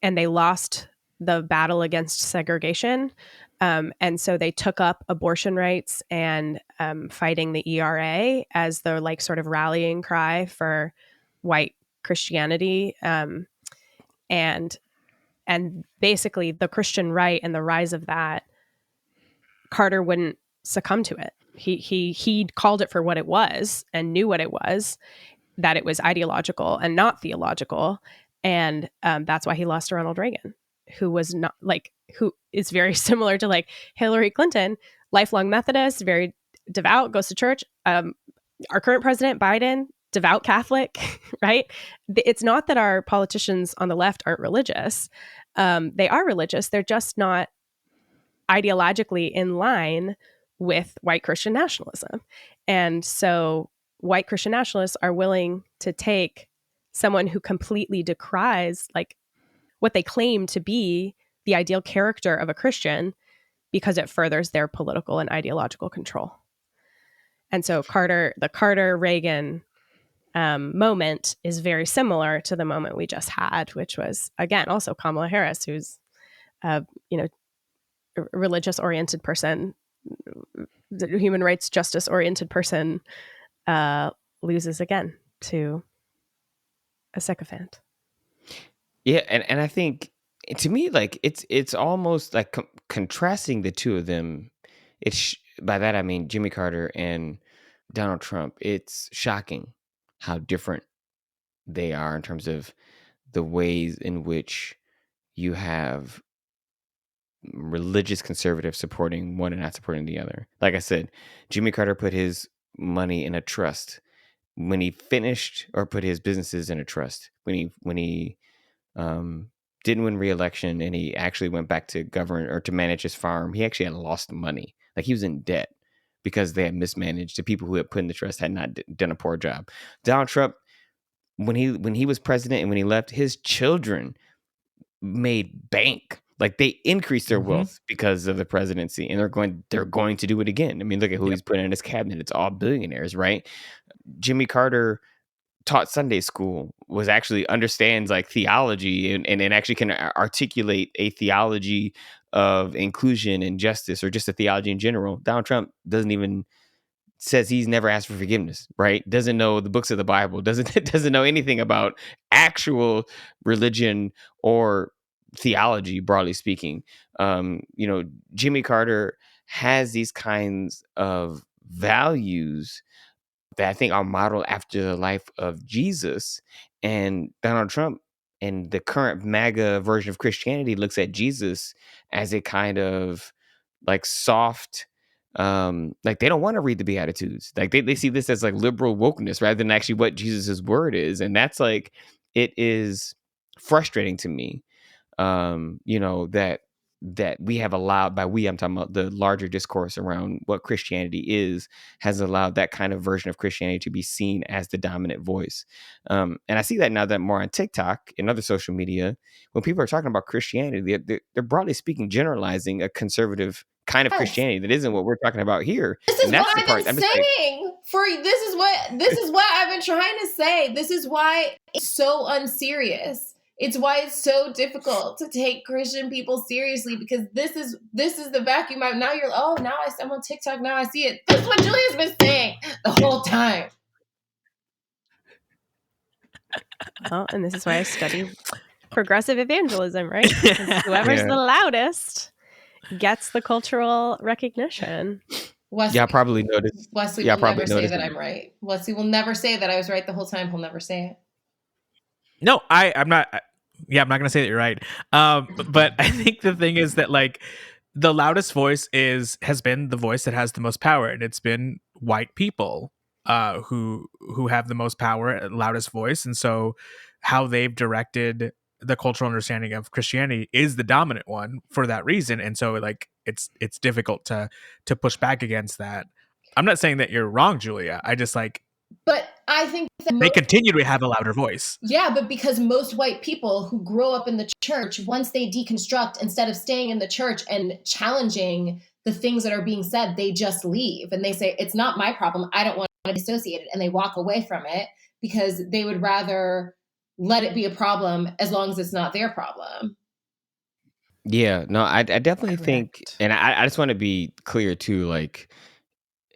and they lost the battle against segregation. And so they took up abortion rights and fighting the ERA as their like sort of rallying cry for white Christianity. And basically the Christian right and the rise of that, Carter wouldn't succumb to it. He called it for what it was and knew what it was, that it was ideological and not theological. And that's why he lost to Ronald Reagan, who was not like, who is very similar to like Hillary Clinton, lifelong Methodist, very devout, goes to church. Our current president, Biden, devout Catholic, right? It's not that our politicians on the left aren't religious. They are religious. They're just not ideologically in line with white Christian nationalism. And so white Christian nationalists are willing to take someone who completely decries like what they claim to be the ideal character of a Christian because it furthers their political and ideological control. And so the Carter-Reagan moment is very similar to the moment we just had, which was, again, also Kamala Harris, who's, religious-oriented person, the human rights justice-oriented person, loses again to a sycophant. Yeah, and I think to me, like it's almost like contrasting the two of them. By that I mean Jimmy Carter and Donald Trump. It's shocking how different they are in terms of the ways in which you have religious conservatives supporting one and not supporting the other. Like I said, Jimmy Carter put his money in a trust when he finished, or put his businesses in a trust when he didn't win re-election, and he actually went back to govern or to manage his farm. He actually had lost money. Like he was in debt because they had mismanaged. The people who had put in the trust had not done a poor job. Donald Trump, when he was president and when he left, his children made bank. Like they increased their Mhm. wealth because of the presidency, and they're going to do it again. I mean, look at who Yep. he's putting in his cabinet. It's all billionaires, right? Jimmy Carter taught Sunday school, was actually understands like theology and actually can articulate a theology of inclusion and justice, or just a theology in general. Donald Trump says he's never asked for forgiveness, right? Doesn't know the books of the Bible, doesn't know anything about actual religion or theology, broadly speaking. Jimmy Carter has these kinds of values that I think are modeled after the life of Jesus. And Donald Trump and the current MAGA version of Christianity looks at Jesus as a kind of like soft, like they don't want to read the Beatitudes. Like they see this as like liberal wokeness rather than actually what Jesus's word is. And that's like, it is frustrating to me, that we have allowed, by we, I'm talking about the larger discourse around what Christianity is, has allowed that kind of version of Christianity to be seen as the dominant voice. And I see that now that more on TikTok and other social media, when people are talking about Christianity, they're broadly speaking generalizing a conservative kind of Yes. Christianity that isn't what we're talking about here. This is And that's what the I've part been I'm just like, saying this is what I've been trying to say. This is why it's so unserious. It's why it's so difficult to take Christian people seriously, because this is the vacuum. Now I'm on TikTok. Now I see it. That's what Julia's been saying the whole time. Well, and this is why I study progressive evangelism, right? 'Cause whoever's Yeah. the loudest gets the cultural recognition. Wesley, yeah, I probably noticed. Wesley Yeah, I will probably never say noticed that it. I'm right. Wesley will never say that I was right the whole time. He'll never say it. No, I'm not. I'm not gonna say that you're right. But I think the thing is that like the loudest voice has been the voice that has the most power, and it's been white people who have the most power, loudest voice, and so how they've directed the cultural understanding of Christianity is the dominant one for that reason, and so like it's difficult to push back against that. I'm not saying that you're wrong, Julia. I just like But I think that they continue to have a louder voice. yeah, but because most white people who grow up in the church, once they deconstruct, instead of staying in the church and challenging the things that are being said, they just leave and they say, it's not my problem. I don't want to be associated. And they walk away from it because they would rather let it be a problem as long as it's not their problem. Yeah, no, I definitely think, Correct. and I just want to be clear too, like,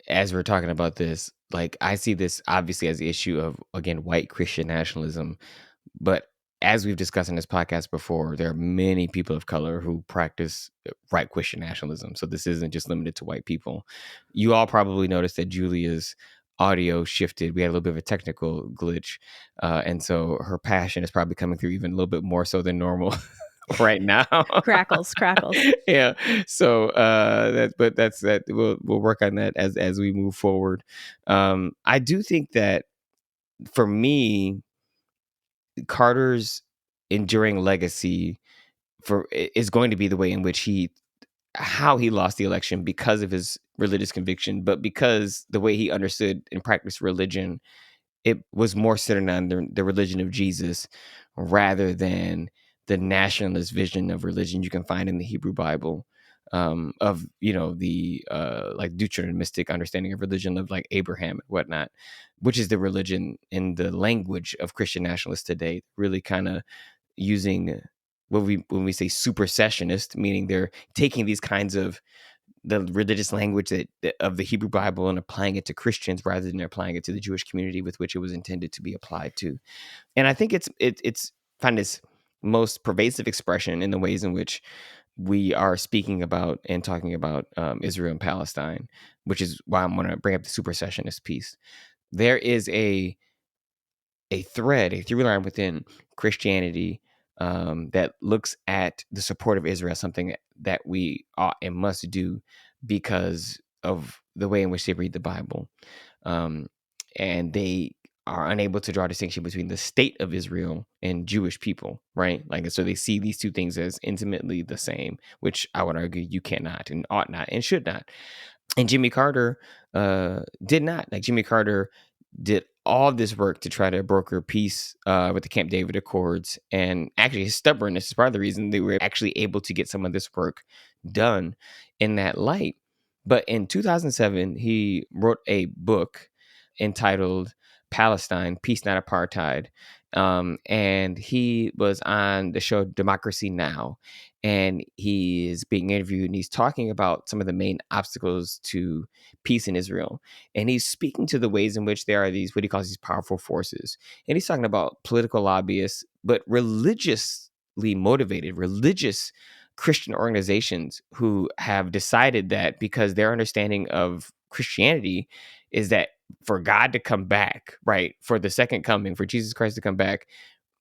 as we're talking about this, like, I see this obviously as the issue of, again, white Christian nationalism. But as we've discussed in this podcast before, there are many people of color who practice white Christian nationalism. So this isn't just limited to white people. You all probably noticed that Julia's audio shifted. We had a little bit of a technical glitch. And so her passion is probably coming through even a little bit more so than normal right now. Crackles. Yeah. So that's that. We'll work on that as we move forward. I do think that for me, Carter's enduring legacy is going to be the way in which how he lost the election because of his religious conviction, but because the way he understood and practiced religion, it was more centered on the religion of Jesus rather than the nationalist vision of religion you can find in the Hebrew Bible, of the like Deuteronomistic understanding of religion of like Abraham and whatnot, which is the religion in the language of Christian nationalists today, really kind of using when we say supersessionist, meaning they're taking these kinds of the religious language of the Hebrew Bible and applying it to Christians rather than applying it to the Jewish community with which it was intended to be applied to. And I think it's find its most pervasive expression in the ways in which we are speaking about and talking about Israel and Palestine, which is why I'm going to bring up the supersessionist piece. There is a through line within Christianity that looks at the support of Israel, something that we ought and must do because of the way in which they read the Bible. And they are unable to draw a distinction between the state of Israel and Jewish people, right? Like, so they see these two things as intimately the same, which I would argue you cannot and ought not and should not. And Jimmy Carter did not. Like, Jimmy Carter did all this work to try to broker peace with the Camp David Accords. And actually his stubbornness is part of the reason they were actually able to get some of this work done in that light. But in 2007, he wrote a book entitled Palestine, Peace Not Apartheid. And he was on the show Democracy Now! And he is being interviewed and he's talking about some of the main obstacles to peace in Israel. And he's speaking to the ways in which there are these, what he calls these powerful forces. And he's talking about political lobbyists, but religiously motivated, religious Christian organizations who have decided that because their understanding of Christianity is that for God to come back, right, for the second coming, for Jesus Christ to come back,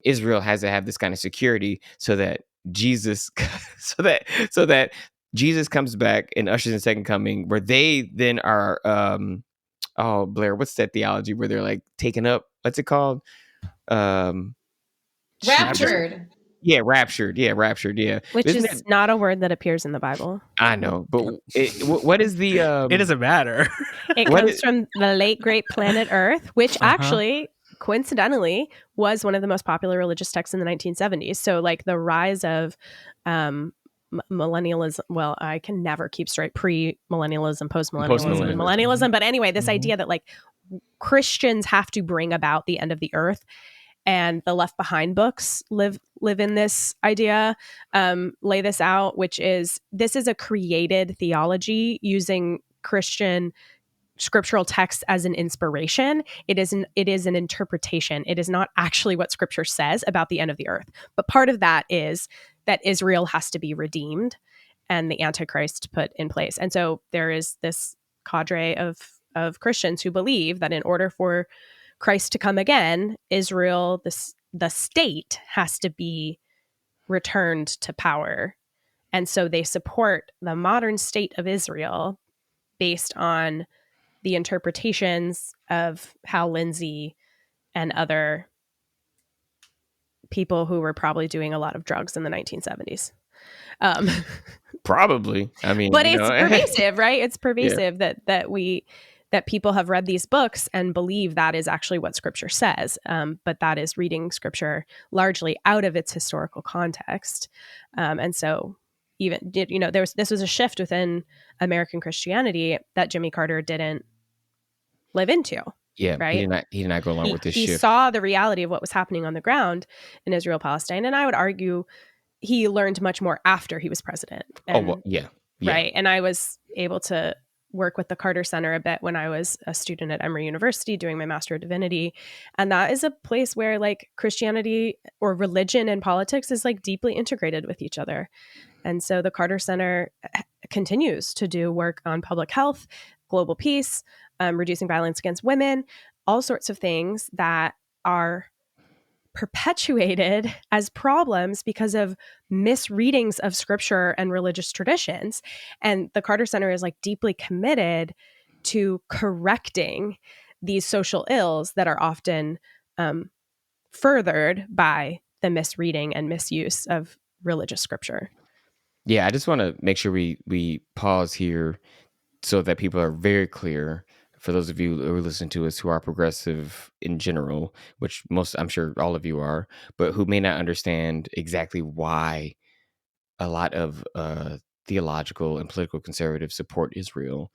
Israel has to have this kind of security so that Jesus, so that Jesus comes back and ushers in second coming, where they then are, oh Blair, what's that theology where they're like taken up? What's it called? Raptured. Yeah, raptured. Yeah, raptured. Yeah, Which Isn't is it- not a word that appears in the Bible. I know, but what is the? It doesn't matter. It What comes is- from the late great planet Earth, which Uh-huh. actually, coincidentally, was one of the most popular religious texts in the 1970s. So, like the rise of millennialism. Well, I can never keep straight pre-millennialism, post-millennialism, and millennialism. But anyway, this Mhm. idea that like Christians have to bring about the end of the earth. And the Left Behind books live in this idea, lay this out, which is this is a created theology using Christian scriptural text as an inspiration. It is an interpretation. It is not actually what Scripture says about the end of the earth. But part of that is that Israel has to be redeemed and the Antichrist put in place. And so there is this cadre of Christians who believe that in order for Christ to come again, Israel, the state, has to be returned to power. And so they support the modern state of Israel based on the interpretations of Hal Lindsey and other people who were probably doing a lot of drugs in the 1970s. Probably. I mean, But you it's know. pervasive, right? It's pervasive that people have read these books and believe that is actually what Scripture says. But that is reading Scripture largely out of its historical context. And so even, this was a shift within American Christianity that Jimmy Carter didn't live into. Yeah, right? He did not go along with this He shift. saw the reality of what was happening on the ground in Israel, Palestine. And I would argue he learned much more after he was president. And, yeah. Right. And I was able to work with the Carter Center a bit when I was a student at Emory University doing my Master of Divinity. And that is a place where like Christianity or religion and politics is like deeply integrated with each other. And so the Carter Center continues to do work on public health, global peace, reducing violence against women, all sorts of things that are perpetuated as problems because of misreadings of Scripture and religious traditions. And the Carter Center is like deeply committed to correcting these social ills that are often furthered by the misreading and misuse of religious Scripture. Yeah, I just want to make sure we pause here so that people are very clear. For those of you who listen to us who are progressive in general, which I'm sure all of you are, but who may not understand exactly why a lot of theological and political conservatives support Israel,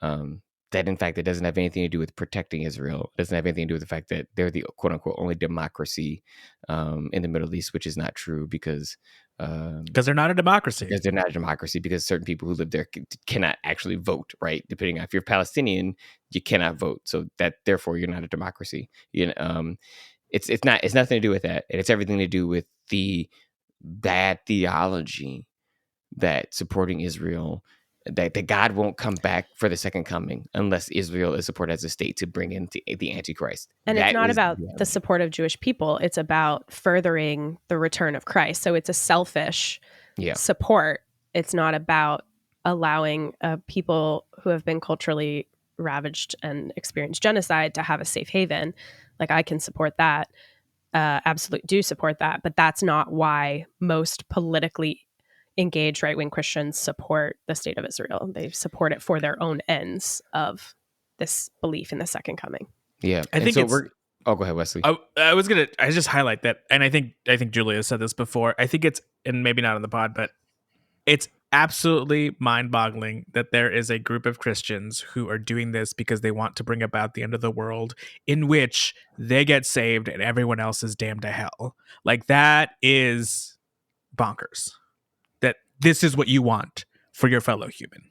that in fact it doesn't have anything to do with protecting Israel. It doesn't have anything to do with the fact that they're the quote unquote only democracy in the Middle East, which is not true because they're not a democracy. Because they're not a democracy, because certain people who live there cannot actually vote, right? Depending on if you're Palestinian, you cannot vote. So that therefore you're not a democracy. It's nothing to do with that. And it's everything to do with the bad theology that supporting Israel, that God won't come back for the second coming unless Israel is supported as a state to bring in the Antichrist. And it's not about the support of Jewish people. It's about furthering the return of Christ. So it's a selfish support. It's not about allowing people who have been culturally ravaged and experienced genocide to have a safe haven. Like I can support that. Absolutely do support that. But that's not why most politically engaged right-wing Christians support the state of Israel. They support it for their own ends of this belief in the second coming. Yeah. I And think so it's. go ahead, Wesley. I just highlight that, and I think Julia said this before. I think it's, and maybe not on the pod, but it's absolutely mind-boggling that there is a group of Christians who are doing this because they want to bring about the end of the world, in which they get saved and everyone else is damned to hell. Like, that is bonkers. That this is what you want for your fellow human.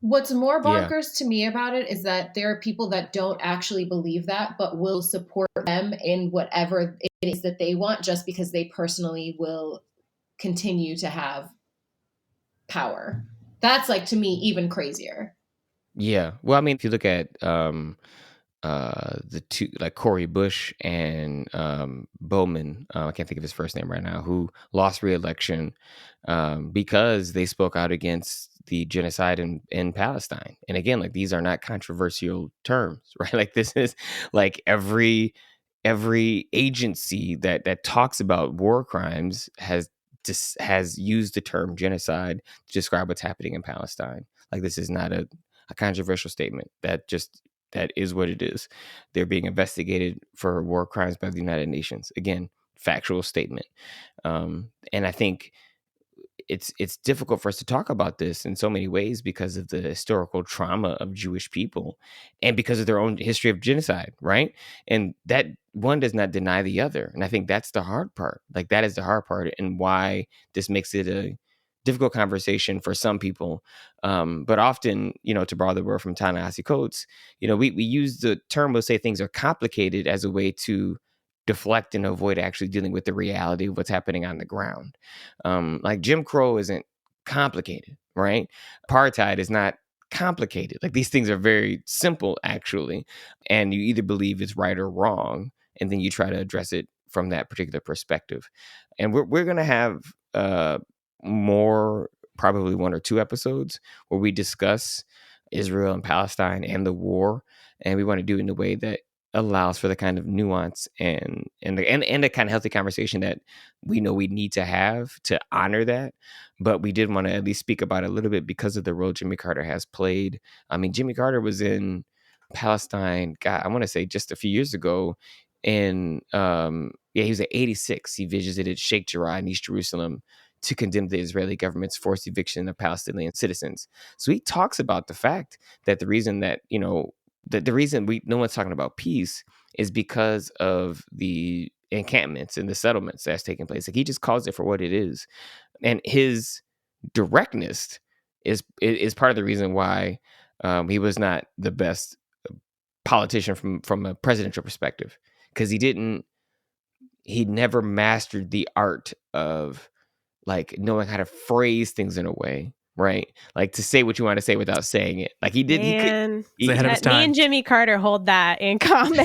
What's more Yeah. bonkers to me about it is that there are people that don't actually believe that, but will support them in whatever it is that they want, just because they personally will continue to have power. That's, like, to me, even crazier. Yeah. Well, I mean, if you look at the two, like Cory Bush and Bowman, I can't think of his first name right now, who lost re-election because they spoke out against the genocide in Palestine. And again, like, these are not controversial terms, right? Like, this is like every agency that talks about war crimes has used the term genocide to describe what's happening in Palestine. Like, this is not a controversial statement. That is what it is. They're being investigated for war crimes by the United Nations. Again, factual statement. And I think it's difficult for us to talk about this in so many ways because of the historical trauma of Jewish people and because of their own history of genocide, right? And that one does not deny the other. And I think that's the hard part. Like, that is the hard part, and why this makes it a difficult conversation for some people. But often, to borrow the word from Ta-Nehisi Coates, we use the term, we'll say things are complicated as a way to deflect and avoid actually dealing with the reality of what's happening on the ground. Like, Jim Crow isn't complicated, right? Apartheid is not complicated. Like, these things are very simple, actually. And you either believe it's right or wrong, and then you try to address it from that particular perspective. And we're going to have more, probably 1 or 2 episodes where we discuss Israel and Palestine and the war. And we want to do it in a way that allows for the kind of nuance and the kind of healthy conversation that we know we need to have to honor that. But we did want to at least speak about it a little bit because of the role Jimmy Carter has played. I mean, Jimmy Carter was in Palestine, God, I want to say just a few years ago. And he was at 86. He visited Sheikh Jarrah in East Jerusalem to condemn the Israeli government's forced eviction of Palestinian citizens. So he talks about the fact that the reason that, the reason no one's talking about peace is because of the encampments and the settlements that's taking place. Like, he just calls it for what it is. And his directness is part of the reason why he was not the best politician from a presidential perspective, because he never mastered the art of, like, knowing how to phrase things in a way, right? Like, to say what you want to say without saying it. Like, he did. Man, He's ahead of his me time. and Jimmy Carter hold that in common.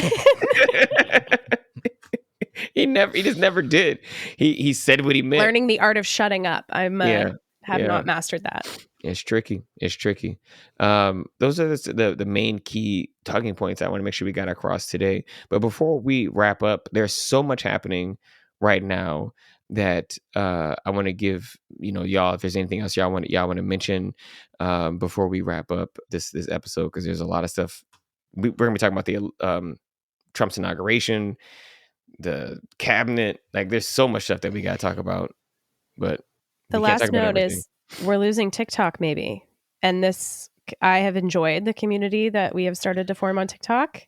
He just never did. He said what he meant. Learning the art of shutting up. Have not mastered that. It's tricky. Those are the main key talking points I want to make sure we got across today. But before we wrap up, there's so much happening right now that I want to give y'all, if there's anything else y'all want to mention before we wrap up this episode, because there's a lot of stuff. We're gonna be talking about the Trump's inauguration, the cabinet. Like, there's so much stuff that we gotta talk about. But the last note is we're losing TikTok, maybe. And I have enjoyed the community that we have started to form on TikTok.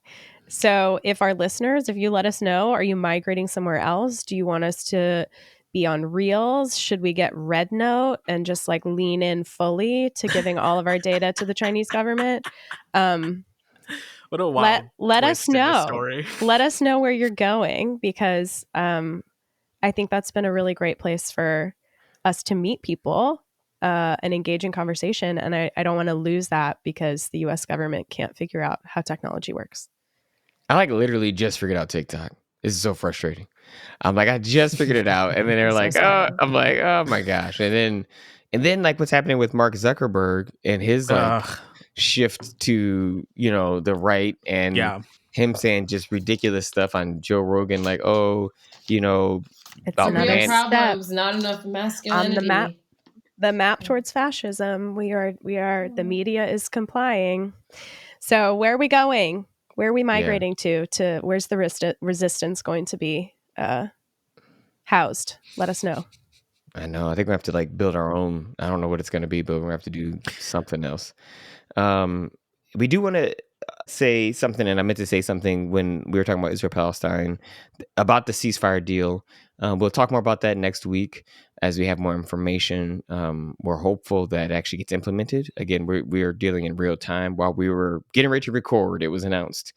So if you let us know, are you migrating somewhere else? Do you want us to be on Reels? Should we get Red Note and just, like, lean in fully to giving all of our data to the Chinese government? What a wild let us twist in this know. story. Let us know where you're going, because I think that's been a really great place for us to meet people and engage in conversation. And I don't want to lose that because the US government can't figure out how technology works. I literally just figured out TikTok. This is so frustrating. I'm like, I just figured it out. And then they're like, sorry. I'm like, oh my gosh. And then like what's happening with Mark Zuckerberg and his shift to, the right, and him saying just ridiculous stuff on Joe Rogan, like, it's real problems, not enough masculinity. On the map towards fascism. We are the media is complying. So where are we going? Where are we migrating to where's the resistance going to be housed? Let us know. I know. I think we have to like build our own. I don't know what it's going to be, but we're going to have to do something else. We do want to say something, and I meant to say something when we were talking about Israel-Palestine, about the ceasefire deal. We'll talk more about that next week as we have more information. We're hopeful that it actually gets implemented. Again, we are dealing in real time. While we were getting ready to record, it was announced.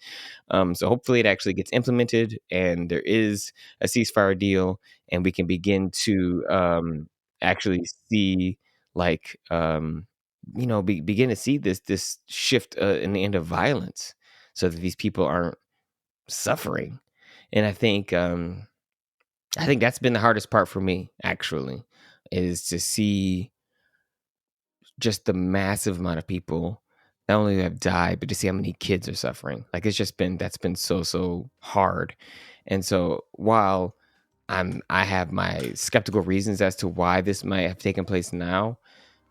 So hopefully it actually gets implemented and there is a ceasefire deal, and we can begin to actually see like begin to see this shift in the end of violence, so that these people aren't suffering. And I think that's been the hardest part for me, actually, is to see just the massive amount of people not only have died, but to see how many kids are suffering. Like that's been so hard. And so while I have my skeptical reasons as to why this might have taken place now,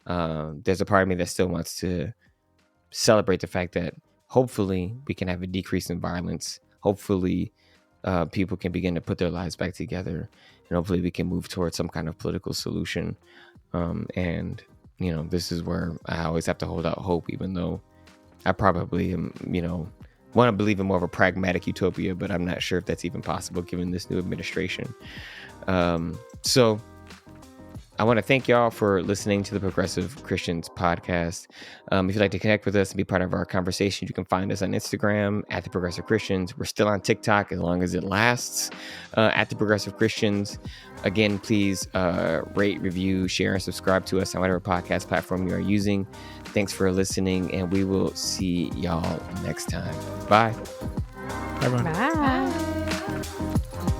there's a part of me that still wants to celebrate the fact that hopefully we can have a decrease in violence. Hopefully people can begin to put their lives back together, and hopefully we can move towards some kind of political solution. And this is where I always have to hold out hope, even though I probably am, want to believe in more of a pragmatic utopia, but I'm not sure if that's even possible given this new administration. So I want to thank y'all for listening to the Progressive Christians podcast. If you'd like to connect with us and be part of our conversation, you can find us on Instagram at the Progressive Christians. We're still on TikTok as long as it lasts, at the Progressive Christians. Again, please rate, review, share, and subscribe to us on whatever podcast platform you are using. Thanks for listening, and we will see y'all next time. Bye. Everyone. Bye.